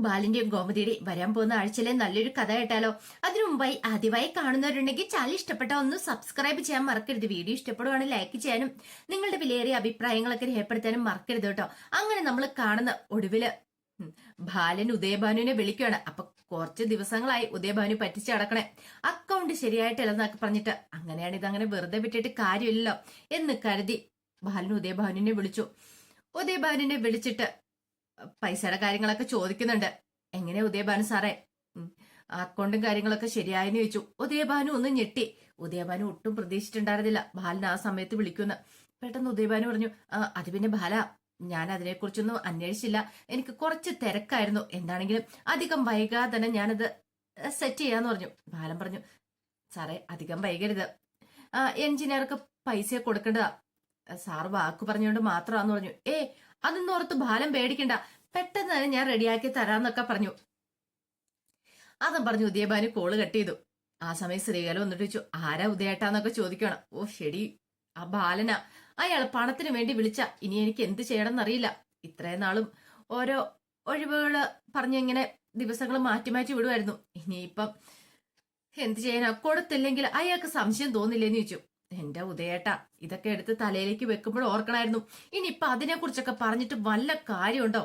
ബാലിന്റെയും ഗോമതിയുടെയും വരാൻ പോകുന്ന ആഴ്ചയിലെ നല്ലൊരു കഥ കേട്ടാലോ? അതിനു മുമ്പായി ആദ്യമായി കാണുന്നവരുണ്ടെങ്കിൽ ചാനൽ ഇഷ്ടപ്പെട്ട ഒന്ന് സബ്സ്ക്രൈബ് ചെയ്യാൻ മറക്കരുത്. വീഡിയോ ഇഷ്ടപ്പെടുവാണെങ്കിൽ ലൈക്ക് ചെയ്യാനും നിങ്ങളുടെ വിലയേറിയ അഭിപ്രായങ്ങളൊക്കെ രേഖപ്പെടുത്താനും മറക്കരുത് കേട്ടോ. അങ്ങനെ നമ്മൾ കാണുന്ന ഒടുവില് ബാലൻ ഉദയഭാനുവിനെ വിളിക്കുകയാണ്. അപ്പൊ കുറച്ച് ദിവസങ്ങളായി ഉദയഭാനു പറ്റിച്ചടക്കണേ, അക്കൗണ്ട് ശരിയായിട്ടല്ലെന്നൊക്കെ പറഞ്ഞിട്ട്. അങ്ങനെയാണ് ഇതങ്ങനെ വെറുതെ വിട്ടിട്ട് കാര്യമില്ലല്ലോ എന്ന് കരുതി ബാലൻ ഉദയഭാനുവിനെ വിളിച്ചു. ഉദയഭാനുവിനെ വിളിച്ചിട്ട് പൈസയുടെ കാര്യങ്ങളൊക്കെ ചോദിക്കുന്നുണ്ട്. എങ്ങനെയാ ഉദയഭാനു സാറേ അക്കൗണ്ടും കാര്യങ്ങളൊക്കെ ശരിയായെന്ന് ചോദിച്ചു. ഉദയഭാനു ഒന്ന് ഞെട്ടി. ഉദയഭാനു ഒട്ടും പ്രതീക്ഷിച്ചിട്ടുണ്ടായിരുന്നില്ല ബാലൻ ആ സമയത്ത് വിളിക്കുന്ന. പെട്ടെന്ന് ഉദയഭാനു പറഞ്ഞു, അത് പിന്നെ ബാല, ഞാൻ അതിനെക്കുറിച്ചൊന്നും അന്വേഷിച്ചില്ല, എനിക്ക് കുറച്ച് തിരക്കായിരുന്നു. എന്താണെങ്കിലും അധികം വൈകാതെ തന്നെ ഞാനത് സെറ്റ് ചെയ്യാന്ന് പറഞ്ഞു. ബാലൻ പറഞ്ഞു, സാറേ അധികം വൈകരുത്, എഞ്ചിനീയർക്ക് പൈസ കൊടുക്കേണ്ടതാ, സാറ് വാക്ക് പറഞ്ഞുകൊണ്ട് മാത്രമാന്ന് പറഞ്ഞു. അതൊന്നും ഓർത്ത് ബാലൻ പേടിക്കണ്ട, പെട്ടെന്ന് തന്നെ ഞാൻ റെഡിയാക്കി തരാന്നൊക്കെ പറഞ്ഞു. അതും പറഞ്ഞു ഉദയഭാനു കോള് കട്ട് ചെയ്തു. ആ സമയം ശ്രീകല വന്നിട്ട് ചോദിച്ചു, ആരാ ഉദയേട്ടാന്നൊക്കെ ചോദിക്കണം. ഓ ശരി, ആ ബാലനാ, അയാൾ പണത്തിന് വേണ്ടി വിളിച്ച. ഇനി എനിക്ക് എന്ത് ചെയ്യണമെന്നറിയില്ല. ഇത്രയും നാളും ഓരോ ഒഴിവുകള് പറഞ്ഞിങ്ങനെ ദിവസങ്ങൾ മാറ്റി മാറ്റി വിടുമായിരുന്നു. ഇനിയിപ്പം എന്ത് ചെയ്യാനാ, കൊടുത്തില്ലെങ്കിൽ അയാൾക്ക് സംശയം തോന്നില്ലേന്ന് ചോദിച്ചു. എന്റെ ഉദയേട്ടാ, ഇതൊക്കെ എടുത്ത് തലയിലേക്ക് വെക്കുമ്പോൾ ഓർക്കണായിരുന്നു. ഇനിയിപ്പൊ അതിനെ കുറിച്ചൊക്കെ പറഞ്ഞിട്ട് വല്ല കാര്യമുണ്ടോ?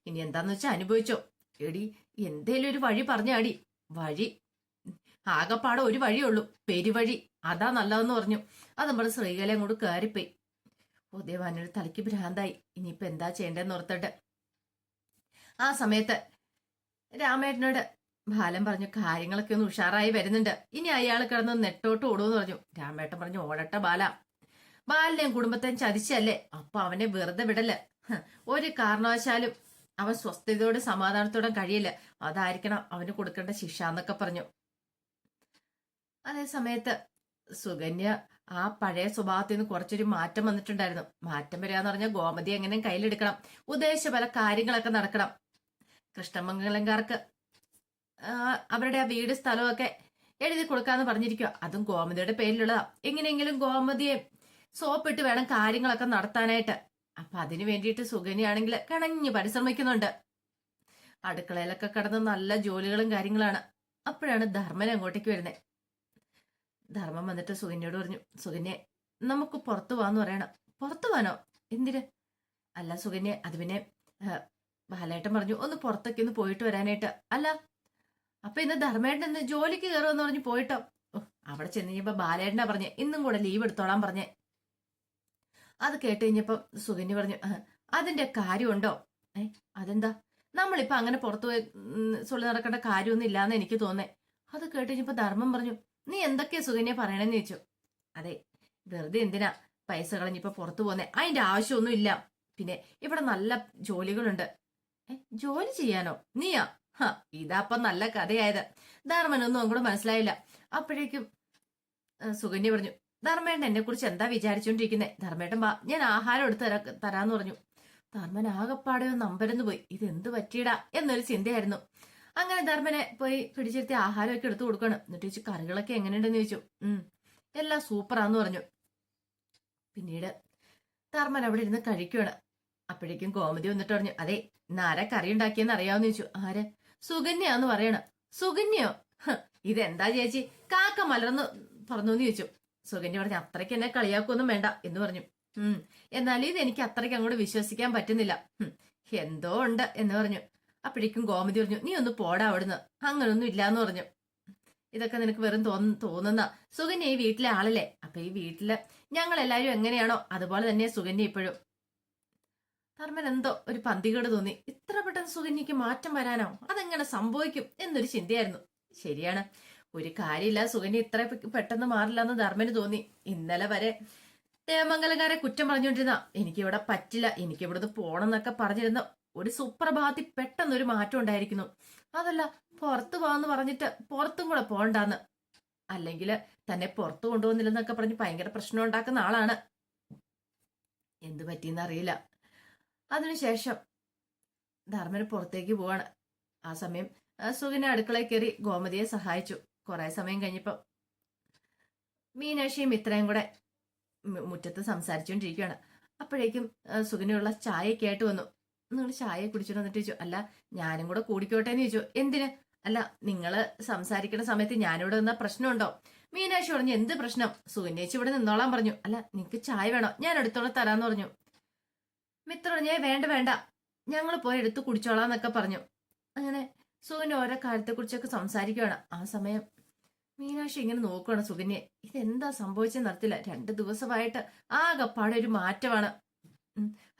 ഇനി എന്താന്ന് വെച്ചാൽ അനുഭവിച്ചോ. എടി എന്തേലും ഒരു വഴി പറഞ്ഞാടി. വഴി ആകപ്പാടെ ഒരു വഴിയുള്ളൂ, പെരുവഴി, അതാ നല്ലതെന്ന് പറഞ്ഞു. അത് നമ്മുടെ ശ്രീകല അങ്ങോട്ട് കയറിപ്പോയി. ഉദയഭാനുവിന്റെ തലയ്ക്ക് ഭ്രാന്തായി. ഇനിയിപ്പൊ എന്താ ചെയ്യേണ്ടതെന്ന് ഓർത്തിട്ട് ആ സമയത്ത് രാമേട്ടനോട് ബാലൻ പറഞ്ഞു, കാര്യങ്ങളൊക്കെ ഒന്ന് ഉഷാറായി വരുന്നുണ്ട്, ഇനി അയാൾ കിടന്ന് നെട്ടോട്ട് ഓടുമെന്ന് പറഞ്ഞു. രാമേട്ടൻ പറഞ്ഞു, ഓടട്ടെ ബാല, ബാലിനെയും കുടുംബത്തെയും ചതിച്ചല്ലേ, അപ്പൊ അവനെ വെറുതെ വിടല്. ഒരു കാരണവശാലും അവൻ സ്വസ്ഥതയോടെ സമാധാനത്തോടെ കഴിയില്ല, അതായിരിക്കണം അവന് കൊടുക്കേണ്ട ശിക്ഷ എന്നൊക്കെ പറഞ്ഞു. അതേ സമയത്ത് സുകന്യ ആ പഴയ സ്വഭാവത്തിൽ നിന്ന് കുറച്ചൊരു മാറ്റം വന്നിട്ടുണ്ടായിരുന്നു. മാറ്റം വരികയെന്ന് പറഞ്ഞാൽ ഗോമതി എങ്ങനെയും കയ്യിലെടുക്കണം, ഉദ്ദേശിച്ച പല കാര്യങ്ങളൊക്കെ നടക്കണം. കൃഷ്ണമംഗലംകാർക്ക് അവരുടെ ആ വീട് സ്ഥലമൊക്കെ എഴുതി കൊടുക്കാന്ന് പറഞ്ഞിരിക്കുക. അതും ഗോമതിയുടെ പേരിലുള്ളതാ. എങ്ങനെയെങ്കിലും ഗോമതിയെ സോപ്പിട്ട് വേണം കാര്യങ്ങളൊക്കെ നടത്താനായിട്ട്. അപ്പൊ അതിനു വേണ്ടിയിട്ട് സുകന്യാണെങ്കിൽ കണഞ്ഞ് പരിശ്രമിക്കുന്നുണ്ട്. അടുക്കളയിലൊക്കെ കിടന്ന് നല്ല ജോലികളും കാര്യങ്ങളാണ്. അപ്പോഴാണ് ധർമ്മൻ അങ്ങോട്ടേക്ക് വരുന്നത്. ധർമ്മം വന്നിട്ട് സുകന്യോട് പറഞ്ഞു, സുകന്യെ നമുക്ക് പുറത്തു പോവാന്ന് പറയണം. പുറത്തു പോവാനോ? എന്തിന്? അല്ല സുകന്യെ, അത് പിന്നെ ബാലേട്ടൻ പറഞ്ഞു ഒന്ന് പുറത്തൊക്കെ ഒന്ന് പോയിട്ട് വരാനായിട്ട്. അല്ല അപ്പൊ ഇന്ന് ധർമ്മേട്ടൻ ഇന്ന് ജോലിക്ക് കയറുമെന്ന് പറഞ്ഞു പോയിട്ടോ. അവിടെ ചെന്ന് കഴിഞ്ഞപ്പോ ബാലേട്ടനാ പറഞ്ഞേ ഇന്നും കൂടെ ലീവ് എടുത്തോളാൻ പറഞ്ഞേ. അത് കേട്ട് കഴിഞ്ഞപ്പോ സുകന്യ പറഞ്ഞു, അതിന്റെ കാര്യമുണ്ടോ? അതെന്താ? നമ്മളിപ്പോ അങ്ങനെ പുറത്തു പോയി സൊള്ളി നടക്കേണ്ട കാര്യമൊന്നും ഇല്ലാന്ന് എനിക്ക് തോന്നേ. അത് കേട്ട് കഴിഞ്ഞപ്പോ ധർമ്മം പറഞ്ഞു, നീ എന്തൊക്കെയാ സുകന്യ പറയണെന്ന് ചോദിച്ചു. അതെ, വെറുതെ എന്തിനാ പൈസ കളഞ്ഞിപ്പോ പുറത്തു പോന്നേ, അതിന്റെ ആവശ്യമൊന്നും ഇല്ല. പിന്നെ ഇവിടെ നല്ല ജോലികളുണ്ട്. ജോലി ചെയ്യാനോ? നീയാ? ഇതാപ്പൊ നല്ല കഥയായത്. ധർമ്മനൊന്നും അങ്ങോട്ട് മനസ്സിലായില്ല. അപ്പോഴേക്കും സുകന്യ പറഞ്ഞു, ധർമ്മേട്ടൻ എന്നെ കുറിച്ച് എന്താ വിചാരിച്ചോണ്ടിരിക്കുന്നത്? ധർമ്മേട്ടൻ വാ, ഞാൻ ആഹാരം എടുത്ത് തരാന്ന് പറഞ്ഞു. ധർമ്മൻ ആകെപ്പാടെ ഒന്ന് അമ്പരന്ന് പോയി. ഇതെന്ത് പറ്റിയിടാ എന്നൊരു ചിന്തയായിരുന്നു. അങ്ങനെ ധർമ്മനെ പോയി പിടിച്ചിരുത്തി ആഹാരമൊക്കെ എടുത്തു കൊടുക്കണം. എന്നിട്ട് ചോദിച്ചു, കറികളൊക്കെ എങ്ങനെയുണ്ടെന്ന് ചോദിച്ചു. എല്ലാം സൂപ്പറാന്ന് പറഞ്ഞു. പിന്നീട് ധർമ്മൻ അവിടെ ഇരുന്ന് കഴിക്കുകയാണ്. അപ്പോഴേക്കും കോമതി വന്നിട്ട് പറഞ്ഞു, അതെ ഇന്ന് ആരാ കറി ഉണ്ടാക്കിയെന്ന് അറിയാമെന്ന് ചോദിച്ചു. ആര്? സുകന്യാന്ന് പറയണം. സുകന്യോ? ഇതെന്താ ചേച്ചി കാക്ക മലർന്ന് പറഞ്ഞോന്ന് ചോദിച്ചു. സുകന്യ പറഞ്ഞു, അത്രയ്ക്ക് എന്നെ കളിയാക്കൊന്നും വേണ്ട എന്ന് പറഞ്ഞു. എന്നാലും ഇത് എനിക്ക് അത്രയ്ക്ക് അങ്ങോട്ട് വിശ്വസിക്കാൻ പറ്റുന്നില്ല, എന്തോ ഉണ്ട് എന്ന് പറഞ്ഞു. അപ്പോഴേക്കും ഗോമതി പറഞ്ഞു, നീ ഒന്ന് പോടാ അവിടുന്ന്, അങ്ങനൊന്നും ഇല്ലാന്ന് പറഞ്ഞു. ഇതൊക്കെ നിനക്ക് വെറും തോന്നുന്ന. സുകന്യ ഈ വീട്ടിലെ ആളല്ലേ, അപ്പൊ ഈ വീട്ടില് ഞങ്ങൾ എല്ലാവരും എങ്ങനെയാണോ അതുപോലെ തന്നെ സുകന്യ ഇപ്പോഴും. ധർമ്മൻ എന്തോ ഒരു പന്തികേട് തോന്നി. ഇത്ര പെട്ടെന്ന് സുകന്യക്ക് മാറ്റം വരാനോ? അതെങ്ങനെ സംഭവിക്കും എന്നൊരു ചിന്തയായിരുന്നു. ശരിയാണ്, ഒരു കാര്യമില്ല, സുകന്യ ഇത്ര പെട്ടെന്ന് മാറില്ല എന്ന് ധർമ്മന് തോന്നി. ഇന്നലെ വരെ ദേവമംഗലക്കാരെ കുറ്റം പറഞ്ഞുകൊണ്ടിരുന്ന, എനിക്കിവിടെ പറ്റില്ല, എനിക്ക് ഇവിടുന്ന് പോണം എന്നൊക്കെ പറഞ്ഞിരുന്ന ഒരു സുപ്രഭാതത്തിൽ പെട്ടെന്നൊരു മാറ്റം ഉണ്ടായിരിക്കുന്നു. അതല്ല, പുറത്തു പോവാന്ന് പറഞ്ഞിട്ട് പുറത്തും കൂടെ പോണ്ടാന്ന്, അല്ലെങ്കിൽ തന്നെ പുറത്തു കൊണ്ടുപോകുന്നില്ലെന്നൊക്കെ പറഞ്ഞ് ഭയങ്കര പ്രശ്നം ഉണ്ടാക്കുന്ന ആളാണ്. എന്ത് പറ്റിയെന്ന് അറിയില്ല. അതിനുശേഷം ധർമ്മന് പുറത്തേക്ക് പോവാണ്. ആ സമയം സുകന്യ അടുക്കളയിൽ കയറി ഗോമതിയെ സഹായിച്ചു. കുറെ സമയം കഴിഞ്ഞപ്പോ മീനാക്ഷിയും ഇത്രയും കൂടെ മുറ്റത്ത് സംസാരിച്ചുകൊണ്ടിരിക്കുകയാണ്. അപ്പോഴേക്കും സുകന്യുള്ള ചായയൊക്കെ ആയിട്ട് വന്നു. നിങ്ങൾ ചായ കുടിച്ചിട്ട് വന്നിട്ട് ചോദിച്ചു, അല്ല ഞാനും കൂടെ കൂടിക്കോട്ടെ എന്ന് ചോദിച്ചു. എന്തിന്? അല്ല നിങ്ങള് സംസാരിക്കുന്ന സമയത്ത് ഞാനിവിടെ നിന്നാ പ്രശ്നമുണ്ടോ? മീനാക്ഷി പറഞ്ഞു, എന്ത് പ്രശ്നം? സുകന്യേച്ചി ഇവിടെ നിന്നോളാൻ പറഞ്ഞു. അല്ല നിനക്ക് ചായ വേണോ? ഞാൻ എടുത്തോളം തരാന്ന് പറഞ്ഞു. മിത്ര പറഞ്ഞു, വേണ്ട വേണ്ട, ഞങ്ങൾ പോയി എടുത്ത് കുടിച്ചോളാന്നൊക്കെ പറഞ്ഞു. അങ്ങനെ സുകന്യ ഓരോ കാര്യത്തെക്കുറിച്ചൊക്കെ സംസാരിക്കുകയാണ്. ആ സമയം മീനാക്ഷി ഇങ്ങനെ നോക്കുകയാണ് സുകന്യെ. ഇതെന്താ സംഭവിച്ചെന്ന് അറിയത്തില്ല. 2 ദിവസമായിട്ട് ആകെപ്പാടെ ഒരു മാറ്റമാണ്.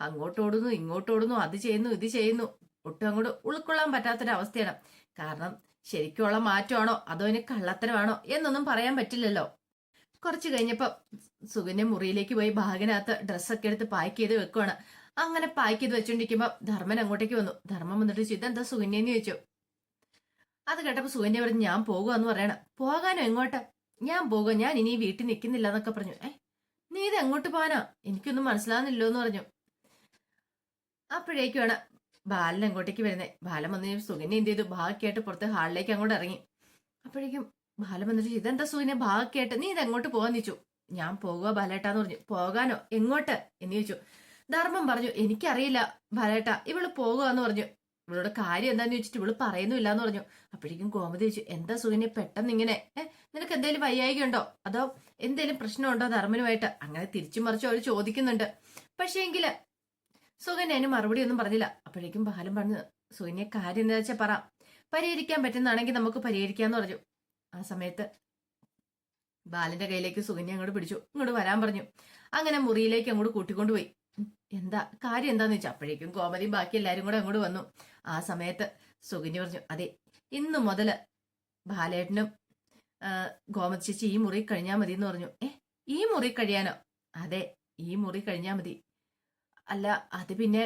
അങ്ങോട്ടോടുന്നു ഇങ്ങോട്ടോടുന്നു, അത് ചെയ്യുന്നു ഇത് ചെയ്യുന്നു, ഒട്ടും അങ്ങോട്ട് ഉൾക്കൊള്ളാൻ പറ്റാത്തൊരവസ്ഥയാണ്. കാരണം ശരിക്കുള്ള മാറ്റമാണോ അതോ ഇനി കള്ളത്തരമാണോ എന്നൊന്നും പറയാൻ പറ്റില്ലല്ലോ. കുറച്ച് കഴിഞ്ഞപ്പോ സുകന്യ മുറിയിലേക്ക് പോയി ബാഗിനകത്ത് ഡ്രസ്സൊക്കെ എടുത്ത് പാക്ക് ചെയ്ത് വെക്കുവാണ്. അങ്ങനെ പാക്ക് ചെയ്ത് വെച്ചോണ്ടിരിക്കുമ്പോ ധർമ്മൻ അങ്ങോട്ടേക്ക് വന്നു. ധർമ്മൻ വന്നിട്ട് ഇതെന്താ സുകന്യെന്ന് ചോദിച്ചു. അത് കേട്ടപ്പോ സുകന്യ പറഞ്ഞു, ഞാൻ പോകുവാന്ന് പറയണം. പോകാനോ? എങ്ങോട്ട്? ഞാൻ പോകുക, ഞാൻ ഇനി വീട്ടിൽ നിൽക്കുന്നില്ല എന്നൊക്കെ പറഞ്ഞു. നീ ഇത് എങ്ങോട്ട് പോകാനാ? എനിക്കൊന്നും മനസ്സിലാകുന്നില്ലോ എന്ന് പറഞ്ഞു. അപ്പോഴേക്കുമാണ് ബാലൻ അങ്ങോട്ടേക്ക് വരുന്നത്. ബാലൻ വന്ന് സുകന്യ എന്ത് ചെയ്തു, ഭാഗക്കായിട്ട് പുറത്ത് ഹാളിലേക്ക് അങ്ങോട്ട് ഇറങ്ങി. അപ്പോഴേക്കും ബാലൻ വന്നിട്ട് ഇതെന്താ സുകന്യ ഭാഗക്കായിട്ട്, നീ ഇത് എങ്ങോട്ട് പോകാന്ന് ചോദിച്ചു. ഞാൻ പോകുക ബാലേട്ടാന്ന് പറഞ്ഞു. പോകാനോ? എങ്ങോട്ട് എന്ന് ചോദിച്ചു. ധർമ്മം പറഞ്ഞു, എനിക്കറിയില്ല ബാലേട്ട, ഇവള് പോകുക എന്ന് പറഞ്ഞു. ഇവളോട് കാര്യം എന്താന്ന് ചോദിച്ചിട്ട് ഇവള് പറയുന്നില്ല എന്ന് പറഞ്ഞു. അപ്പോഴേക്കും ഗോമതി ചോദിച്ചു, എന്താ സുകന്യ പെട്ടെന്ന് ഇങ്ങനെ, നിനക്ക് എന്തേലും വയ്യായിക ഉണ്ടോ അതോ എന്തേലും പ്രശ്നമുണ്ടോ ധർമ്മനുമായിട്ട്? അങ്ങനെ തിരിച്ചു മറിച്ചു അവര് ചോദിക്കുന്നുണ്ട്. പക്ഷേ എങ്കില് സുകന്യ അതിന് മറുപടി ഒന്നും പറഞ്ഞില്ല. അപ്പോഴേക്കും ബാലൻ പറഞ്ഞു, സുകന്യ കാര്യം എന്താ വെച്ചാൽ പറ, പരിഹരിക്കാൻ പറ്റുന്നതാണെങ്കിൽ നമുക്ക് പരിഹരിക്കാന്ന് പറഞ്ഞു. ആ സമയത്ത് ബാലന്റെ കയ്യിലേക്ക് സുകന്യ അങ്ങോട്ട് പിടിച്ചു, ഇങ്ങോട്ട് വരാൻ പറഞ്ഞു. അങ്ങനെ മുറിയിലേക്ക് അങ്ങോട്ട് കൂട്ടിക്കൊണ്ടുപോയി. എന്താ കാര്യം എന്താന്ന് വെച്ചാൽ അപ്പോഴേക്കും കോമതിയും ബാക്കി എല്ലാരും കൂടെ അങ്ങോട്ട് വന്നു. ആ സമയത്ത് സുകന്യ പറഞ്ഞു, അതെ ഇന്നു മുതല് ബാലേട്ടനും ഗോമതി ചേച്ചി ഈ മുറി കഴിഞ്ഞാൽ മതി എന്ന് പറഞ്ഞു. ഈ മുറി കഴിയാനോ? അതെ ഈ മുറി കഴിഞ്ഞാൽ മതി. അല്ല അത് പിന്നെ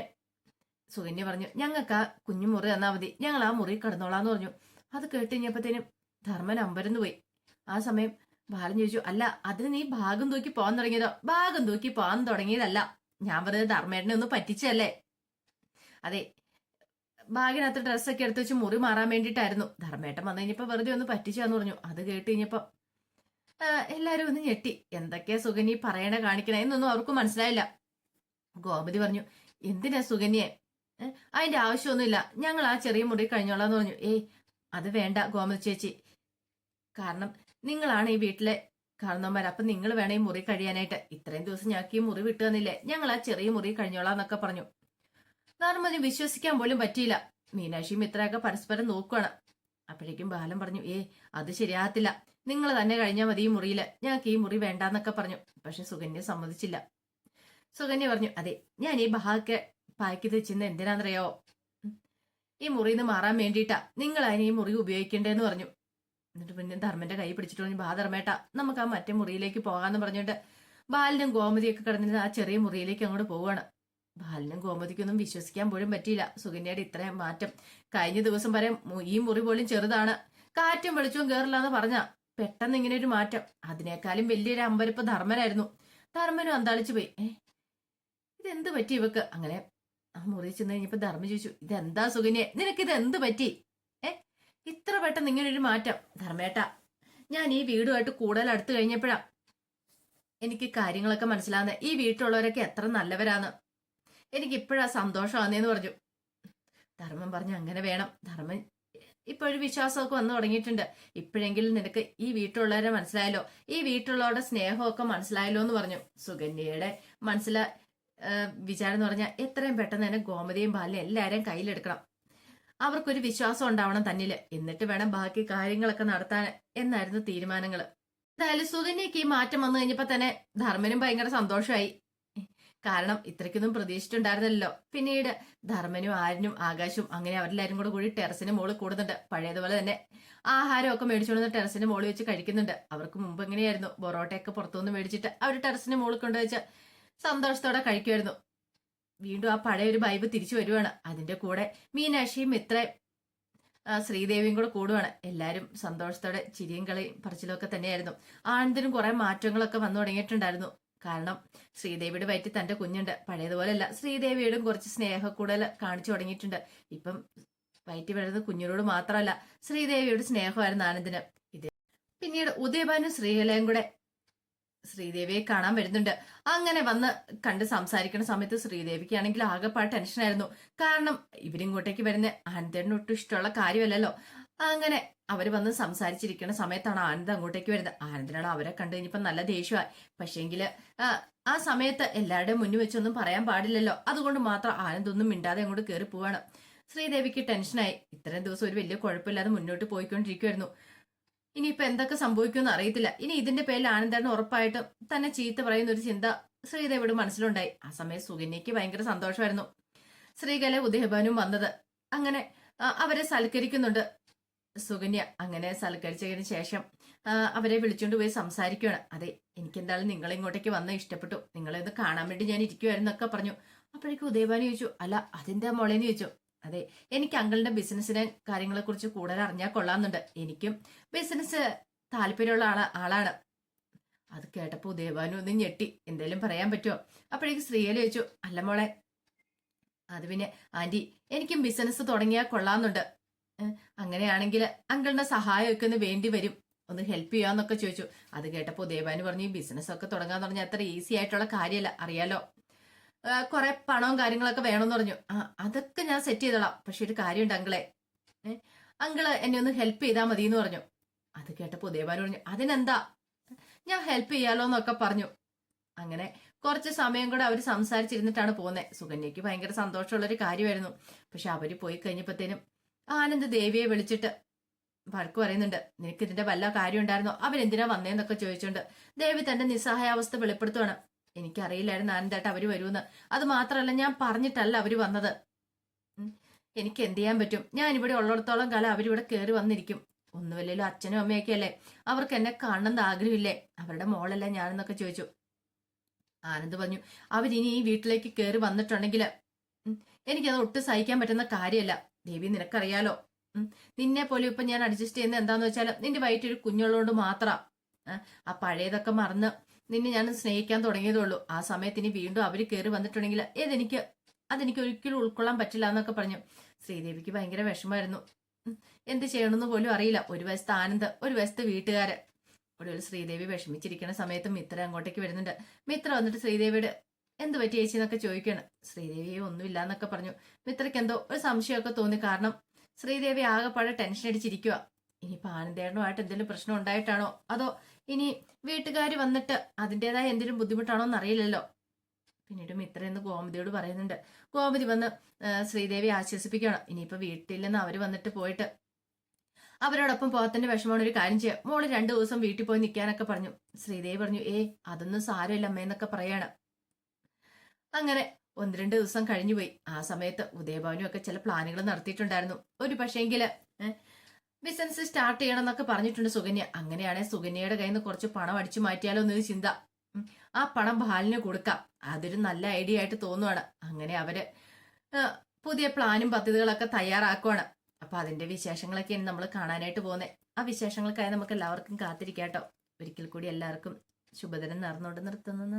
സുകന്യ പറഞ്ഞു, ഞങ്ങൾക്ക് ആ കുഞ്ഞു മുറി തന്നാ മതി, ഞങ്ങൾ ആ മുറി കിടന്നോളാന്ന് പറഞ്ഞു. അത് കേട്ട് കഴിഞ്ഞപ്പോഴത്തേനും ധർമ്മൻ അമ്പരന്ന് പോയി. ആ സമയം ബാലൻ ചോദിച്ചു, അല്ല അതിന് നീ ഭാഗം തൂക്കി പോകാൻ തുടങ്ങിയതോ? ഭാഗം തൂക്കി പോകാൻ തുടങ്ങിയതല്ല, ഞാൻ പറഞ്ഞത് ധർമ്മേട്ടനെ ഒന്ന് പറ്റിച്ചല്ലേ. അതെ ബാഗിനകത്ത് ഡ്രസ്സൊക്കെ എടുത്ത് വെച്ച് മുറി മാറാൻ വേണ്ടിയിട്ടായിരുന്നു. ധർമ്മേട്ടൻ വന്നു കഴിഞ്ഞപ്പോ വെറുതെ ഒന്ന് പറ്റിച്ചാന്ന് പറഞ്ഞു. അത് കേട്ട് കഴിഞ്ഞപ്പോ എല്ലാരും ഒന്ന് ഞെട്ടി. എന്തൊക്കെയാ സുകന്യ പറയണ കാണിക്കണേ എന്നൊന്നും അവർക്ക് മനസ്സിലായില്ല. ഗോമതി പറഞ്ഞു, എന്തിനാ സുകന്യെ, അതിന്റെ ആവശ്യമൊന്നുമില്ല, ഞങ്ങൾ ആ ചെറിയ മുറി കഴിഞ്ഞോളാന്ന് പറഞ്ഞു. അത് വേണ്ട ഗോമതി ചേച്ചി, കാരണം നിങ്ങളാണ് ഈ വീട്ടിലെ കാരണവന്മാർ, അപ്പൊ നിങ്ങൾ വേണം ഈ മുറി കഴിയാനായിട്ട്. ഇത്രയും ദിവസം ഞങ്ങൾക്ക് ഈ മുറി വിട്ടു തന്നില്ലേ, ഞങ്ങൾ ആ ചെറിയ മുറി കഴിഞ്ഞോളാന്നൊക്കെ പറഞ്ഞു. ധർമ്മന് വിശ്വസിക്കാൻ പോലും പറ്റിയില്ല. മീനാക്ഷിയും ഇത്രയൊക്കെ പരസ്പരം നോക്കുകയാണ്. അപ്പോഴേക്കും ബാലൻ പറഞ്ഞു, അത് ശരിയാകത്തില്ല, നിങ്ങൾ തന്നെ കഴിഞ്ഞാൽ മതി ഈ മുറിയില്, ഞങ്ങൾക്ക് ഈ മുറി വേണ്ടാന്നൊക്കെ പറഞ്ഞു. പക്ഷെ സുകന്യ സമ്മതിച്ചില്ല. സുകന്യ പറഞ്ഞു, അതെ ഞാൻ ഈ ഭാഗമൊക്കെ പാക്ക് ചെയ്ത് വെച്ചിരുന്ന എന്തിനാന്നറിയോ, ഈ മുറിയിൽ നിന്ന് മാറാൻ വേണ്ടിയിട്ടാ, നിങ്ങൾ അതിന് ഈ മുറി ഉപയോഗിക്കണ്ടേന്ന് പറഞ്ഞു. എന്നിട്ട് പിന്നെ ധർമ്മന്റെ കൈ പിടിച്ചിട്ട് പറഞ്ഞു, ധർമ്മേട്ട നമുക്ക് ആ മറ്റേ മുറിയിലേക്ക് പോകാന്ന് പറഞ്ഞിട്ട് ബാലനും ഗോമതിയൊക്കെ കിടന്നിട്ട് ആ ചെറിയ മുറിയിലേക്ക് അങ്ങോട്ട് പോവാണ്. ബാലനും ഗോമതിക്കൊന്നും വിശ്വസിക്കാൻ പോലും പറ്റിയില്ല സുകന്യയുടെ ഇത്രയും മാറ്റം. കഴിഞ്ഞ ദിവസം വരെ ഈ മുറി പോലും ചെറുതാണ്, കാറ്റും വെളിച്ചവും കയറില്ല എന്ന് പറഞ്ഞ പെട്ടെന്ന് ഇങ്ങനെ ഒരു മാറ്റം. അതിനേക്കാളും വലിയൊരു അമ്പരപ്പ് ധർമ്മനായിരുന്നു. ധർമ്മനും അന്താളിച്ചു പോയി. ഇതെന്ത് പറ്റി ഇവക്ക്? അങ്ങനെ ആ മുറി ചെന്ന് കഴിഞ്ഞപ്പോ ധർമ്മ ചോദിച്ചു, ഇതെന്താ സുകന്യ, നിനക്കിത് എന്ത് പറ്റി? ഇത്ര പെട്ടെന്ന് ഇങ്ങനെ ഒരു മാറ്റം? ധർമ്മേട്ട, ഞാൻ ഈ വീടുമായിട്ട് കൂടുതൽ അടുത്ത് കഴിഞ്ഞപ്പോഴാ എനിക്ക് കാര്യങ്ങളൊക്കെ മനസ്സിലാവുന്നത്. ഈ വീട്ടിലുള്ളവരൊക്കെ എത്ര നല്ലവരാന്ന് എനിക്ക് ഇപ്പോഴാ സന്തോഷമാന്നേന്ന് പറഞ്ഞു. ധർമ്മൻ പറഞ്ഞു, അങ്ങനെ വേണം. ധർമ്മൻ ഇപ്പോഴൊരു വിശ്വാസമൊക്കെ വന്നു തുടങ്ങിയിട്ടുണ്ട്. ഇപ്പോഴെങ്കിലും നിനക്ക് ഈ വീട്ടിലുള്ളവരെ മനസ്സിലായല്ലോ, ഈ വീട്ടിലുള്ളവരുടെ സ്നേഹമൊക്കെ മനസ്സിലായല്ലോ എന്ന് പറഞ്ഞു. സുകന്യയുടെ വിചാരം എന്ന് പറഞ്ഞാൽ എത്രയും പെട്ടെന്ന് തന്നെ ഗോമതിയും ബാലിനെയും എല്ലാവരെയും കയ്യിലെടുക്കണം. അവർക്കൊരു വിശ്വാസം ഉണ്ടാവണം തന്നില്, എന്നിട്ട് വേണം ബാക്കി കാര്യങ്ങളൊക്കെ നടത്താൻ എന്നായിരുന്നു തീരുമാനങ്ങള്. എന്തായാലും സുകന്യക്ക് ഈ മാറ്റം വന്നു കഴിഞ്ഞപ്പോ തന്നെ ധർമ്മനും ഭയങ്കര സന്തോഷമായി. കാരണം ഇത്രയ്ക്കൊന്നും പ്രതീക്ഷിച്ചിട്ടുണ്ടായിരുന്നല്ലോ. പിന്നീട് ധർമ്മനും ആര്യനും ആകാശവും അങ്ങനെ അവരെല്ലാരും കൂടി ടെറസിന് മുകളിൽ കൂടുന്നുണ്ട്. പഴയതുപോലെ തന്നെ ആഹാരമൊക്കെ മേടിച്ചുകൊണ്ട് ടെറസിന്റെ മുകളിൽ വെച്ച് കഴിക്കുന്നുണ്ട്. അവർക്ക് മുമ്പ് എങ്ങനെയായിരുന്നു, പൊറോട്ടയൊക്കെ പുറത്തുനിന്ന് മേടിച്ചിട്ട് അവർ ടെറസിന് മുകളിൽ കൊണ്ടുവച്ച് സന്തോഷത്തോടെ കഴിക്കുമായിരുന്നു. വീണ്ടും ആ പഴയ ഒരു വൈബ് തിരിച്ചു വരുവാണ്. അതിന്റെ കൂടെ മീനാക്ഷിയും ഇത്ര ശ്രീദേവിയും കൂടെ കൂടുവാണ്. എല്ലാരും സന്തോഷത്തോടെ ചിരിയും കളിയും പറച്ചിലും ഒക്കെ തന്നെയായിരുന്നു. ആനന്ദിനും കുറെ മാറ്റങ്ങളൊക്കെ വന്നു തുടങ്ങിയിട്ടുണ്ടായിരുന്നു. കാരണം ശ്രീദേവിയുടെ വയറ്റിൽ തന്റെ കുഞ്ഞുണ്ട്. പഴയതുപോലെയല്ല, ശ്രീദേവിയോടും കുറച്ച് സ്നേഹം കൂടുതൽ കാണിച്ചു തുടങ്ങിയിട്ടുണ്ട്. ഇപ്പം വയറ്റിൽ വരുന്നത് കുഞ്ഞിനോട് മാത്രമല്ല, ശ്രീദേവിയോട് സ്നേഹമായിരുന്നു ആനന്ദിന്. ഇത് പിന്നീട് ഉദയഭാനും ശ്രീകലയും കൂടെ ശ്രീദേവിയെ കാണാൻ വരുന്നുണ്ട്. അങ്ങനെ വന്ന് കണ്ട് സംസാരിക്കുന്ന സമയത്ത് ശ്രീദേവിക്ക് ആകെപ്പാട് ടെൻഷനായിരുന്നു. കാരണം ഇവരിങ്ങോട്ടേക്ക് വരുന്ന ആനന്ദേട്ടന് ഒട്ടും ഇഷ്ടമുള്ള കാര്യമല്ലല്ലോ. അങ്ങനെ അവര് വന്ന് സംസാരിച്ചിരിക്കുന്ന സമയത്താണ് ആനന്ദ് അങ്ങോട്ടേക്ക് വരുന്നത്. ആനന്ദിനാണ് അവരെ കണ്ടു കഴിഞ്ഞപ്പോ നല്ല ദേഷ്യമായി. പക്ഷേങ്കില് ആ സമയത്ത് എല്ലാവരുടെയും മുന്നിൽ വെച്ചൊന്നും പറയാൻ പാടില്ലല്ലോ. അതുകൊണ്ട് മാത്രം ആനന്ദ് ഒന്നും മിണ്ടാതെ അങ്ങോട്ട് കയറി പോവാണ്. ശ്രീദേവിക്ക് ടെൻഷനായി. ഇത്രയും ദിവസം ഒരു വലിയ കുഴപ്പമില്ലാതെ മുന്നോട്ട് പോയിക്കൊണ്ടിരിക്കുവായിരുന്നു. ഇനിയിപ്പോ എന്തൊക്കെ സംഭവിക്കുമെന്ന് അറിയത്തില്ല. ഇനി ഇതിന്റെ പേരിൽ ആനന്ദേട്ടൻ ഉറപ്പായിട്ടും തന്നെ ചീത്ത പറയുന്ന ഒരു ചിന്ത ശ്രീദേവിയുടെ മനസ്സിലുണ്ടായി. ആ സമയം സുകന്യയ്ക്ക് ഭയങ്കര സന്തോഷമായിരുന്നു. ശ്രീകല ഉദയഭാനും വന്നത്. അങ്ങനെ അവരെ സൽക്കരിക്കുന്നുണ്ട് സുകന്യ. അങ്ങനെ സൽക്കരിച്ചതിന് ശേഷം അവരെ വിളിച്ചുകൊണ്ട് പോയി സംസാരിക്കുകയാണ്. അതെ, എനിക്ക് എന്തായാലും നിങ്ങളെ ഇങ്ങോട്ടേക്ക് വന്ന് ഇഷ്ടപ്പെട്ടു, നിങ്ങളെ ഒന്ന് കാണാൻ വേണ്ടി ഞാൻ ഇരിക്കുവായിരുന്നൊക്കെ പറഞ്ഞു. അപ്പോഴേക്കും ഉദയഭാനു ചോദിച്ചു, അല്ല അതെന്താ മോളേന്ന് ചോദിച്ചു. അതെ, എനിക്ക് അങ്കിളിന്റെ ബിസിനസ്സിനെ കാര്യങ്ങളെ കുറിച്ച് കൂടുതൽ അറിഞ്ഞാൽ കൊള്ളാമെന്നുണ്ട്. എനിക്കും ബിസിനസ് താല്പര്യമുള്ള ആളാണ്. അത് കേട്ടപ്പോ ഉദയഭാനു ഒന്ന് ഞെട്ടി. എന്തേലും പറയാൻ പറ്റുമോ? അപ്പോഴേക്ക് ശ്രീയല ചോദിച്ചു, അല്ല മോളെ, അത് പിന്നെ ആന്റി, എനിക്കും ബിസിനസ് തുടങ്ങിയാൽ കൊള്ളാമെന്നുണ്ട്. അങ്ങനെയാണെങ്കിൽ അങ്കിളിന്റെ സഹായമൊക്കെ ഒന്ന് വേണ്ടി വരും, ഒന്ന് ഹെൽപ്പ് ചെയ്യാന്നൊക്കെ ചോദിച്ചു. അത് കേട്ടപ്പോ ഉദയഭാനു പറഞ്ഞു, ഈ ബിസിനസ് ഒക്കെ തുടങ്ങാന്ന് പറഞ്ഞാൽ അത്ര ഈസി ആയിട്ടുള്ള കാര്യമല്ല, അറിയാലോ. കുറെ പണവും കാര്യങ്ങളൊക്കെ വേണമെന്ന് പറഞ്ഞു. അതൊക്കെ ഞാൻ സെറ്റ് ചെയ്തോളാം. പക്ഷെ ഒരു കാര്യമുണ്ട് അങ്കിളെ, അങ്കിള് എന്നെ ഒന്ന് ഹെൽപ്പ് ചെയ്താൽ മതി എന്ന് പറഞ്ഞു. അത് കേട്ടപ്പോ ഉദയഭാനു പറഞ്ഞു, അതിനെന്താ, ഞാൻ ഹെൽപ്പ് ചെയ്യാലോ എന്നൊക്കെ പറഞ്ഞു. അങ്ങനെ കുറച്ച് സമയം കൂടെ അവർ സംസാരിച്ചിരുന്നിട്ടാണ് പോകുന്നത്. സുകന്യക്ക് ഭയങ്കര സന്തോഷമുള്ളൊരു കാര്യമായിരുന്നു. പക്ഷെ അവര് പോയി കഴിഞ്ഞപ്പോഴത്തേനും ആനന്ദ് ദേവിയെ വിളിച്ചിട്ട് വഴക്ക് പറയുന്നുണ്ട്. നിനക്ക് ഇതിന്റെ വല്ല കാര്യം ഉണ്ടായിരുന്നോ, അവരെന്തിനാ വന്നേന്നൊക്കെ ചോദിച്ചോണ്ട് ദേവി തന്റെ നിസ്സഹായാവസ്ഥ വെളിപ്പെടുത്തുവാണ്. എനിക്കറിയില്ലായിരുന്നു ആനന്ദേട്ട അവര് വരുമെന്ന്. അത് മാത്രമല്ല, ഞാൻ പറഞ്ഞിട്ടല്ല അവര് വന്നത്. എനിക്ക് എന്ത് ചെയ്യാൻ പറ്റും, ഞാൻ ഇവിടെ ഉള്ളിടത്തോളം കാലം അവരിവിടെ കയറി വന്നിരിക്കും. ഒന്നുമല്ലല്ലോ, അച്ഛനും അമ്മയൊക്കെ അല്ലേ, അവർക്ക് എന്നെ കാണണമെന്ന് ആഗ്രഹമില്ലേ, അവരുടെ മോളല്ലേ ഞാനെന്നൊക്കെ ചോദിച്ചു. ആനന്ദ് പറഞ്ഞു, അവരിനി ഈ വീട്ടിലേക്ക് കയറി വന്നിട്ടുണ്ടെങ്കിൽ എനിക്കത് ഒട്ടും സഹിക്കാൻ പറ്റുന്ന കാര്യമല്ല. ദേവി, നിനക്കറിയാലോ, നിന്നെ പോലും ഇപ്പൊ ഞാൻ അഡ്ജസ്റ്റ് ചെയ്യുന്നത് എന്താന്ന് വെച്ചാൽ നിന്റെ വയറ്റൊരു കുഞ്ഞുള്ളതുകൊണ്ട് മാത്രം. ആ പഴയതൊക്കെ മറന്ന് നിന്നെ ഞാൻ സ്നേഹിക്കാൻ തുടങ്ങിയതുള്ളൂ. ആ സമയത്ത് ഇനി വീണ്ടും അവര് കയറി വന്നിട്ടുണ്ടെങ്കിൽ അതെനിക്ക് ഒരിക്കലും ഉൾക്കൊള്ളാൻ പറ്റില്ല എന്നൊക്കെ പറഞ്ഞു. ശ്രീദേവിക്ക് ഭയങ്കര വിഷമായിരുന്നു. എന്ത് ചെയ്യണമെന്ന് പോലും അറിയില്ല. ഒരു വശത്ത് ആനന്ദ്, ഒരു വശത്ത് വീട്ടുകാര്. ഒടുവിൽ ശ്രീദേവി വിഷമിച്ചിരിക്കുന്ന സമയത്ത് മിത്ര അങ്ങോട്ടേക്ക് വരുന്നുണ്ട്. മിത്ര വന്നിട്ട് ശ്രീദേവിയുടെ എന്ത് പറ്റി ചേച്ചി എന്നൊക്കെ ചോദിക്കുകയാണ്. ശ്രീദേവിയെ ഒന്നുമില്ല എന്നൊക്കെ പറഞ്ഞു. മിത്രയ്ക്ക് എന്തോ ഒരു സംശയമൊക്കെ തോന്നി. കാരണം ശ്രീദേവി ആകെപ്പാടെ ടെൻഷൻ അടിച്ചിരിക്കുക. ഇനിയിപ്പോ ആനന്ദേട്ടനുമായിട്ട് എന്തെങ്കിലും പ്രശ്നം ഉണ്ടായിട്ടാണോ, അതോ ഇനി വീട്ടുകാർ വന്നിട്ട് അതിൻ്റെതായ എന്തെങ്കിലും ബുദ്ധിമുട്ടാണോ എന്നറിയില്ലല്ലോ. പിന്നീട് മിത്ര എന്ന് ഗോമതിയോട് പറയുന്നുണ്ട്. ഗോമതി വന്ന് ശ്രീദേവി ആശ്വസിപ്പിക്കണം. ഇനിയിപ്പോ വീട്ടിൽ നിന്ന് അവര് വന്നിട്ട് പോയിട്ട് അവരോടൊപ്പം പോകത്തിന്റെ വിഷമമാണ്, ഒരു കാര്യം ചെയ്യാം, മോള് 2 ദിവസം വീട്ടിൽ പോയി നിൽക്കാനൊക്കെ പറഞ്ഞു. ശ്രീദേവി പറഞ്ഞു, അതൊന്നും സാരമില്ല അമ്മയെന്നൊക്കെ പറയാണ്. അങ്ങനെ 1-2 ദിവസം കഴിഞ്ഞുപോയി. ആ സമയത്ത് ഉദയഭാനു ഒക്കെ ചില പ്ലാനുകൾ നടത്തിയിട്ടുണ്ടായിരുന്നു. ഒരു പക്ഷേങ്കില് ബിസിനസ് സ്റ്റാർട്ട് ചെയ്യണം എന്നൊക്കെ പറഞ്ഞിട്ടുണ്ട് സുകന്യ. അങ്ങനെയാണെങ്കിൽ സുകന്യയുടെ കയ്യിൽ നിന്ന് കുറച്ച് പണം അടിച്ചു മാറ്റിയാലോ എന്നൊരു ചിന്ത. ആ പണം ബാലിന് കൊടുക്കാം, അതൊരു നല്ല ഐഡിയ ആയിട്ട് തോന്നുവാണ്. അങ്ങനെ അവര് പുതിയ പ്ലാനും പദ്ധതികളൊക്കെ തയ്യാറാക്കുവാണ്. അപ്പൊ അതിന്റെ വിശേഷങ്ങളൊക്കെയാണ് നമ്മൾ കാണാനായിട്ട് പോകുന്നത്. ആ വിശേഷങ്ങൾക്കായി നമുക്ക് എല്ലാവർക്കും കാത്തിരിക്കാട്ടോ. ഒരിക്കൽ കൂടി എല്ലാവർക്കും ശുഭദിനം നേർന്നുകൊണ്ട് നിർത്തുന്നു.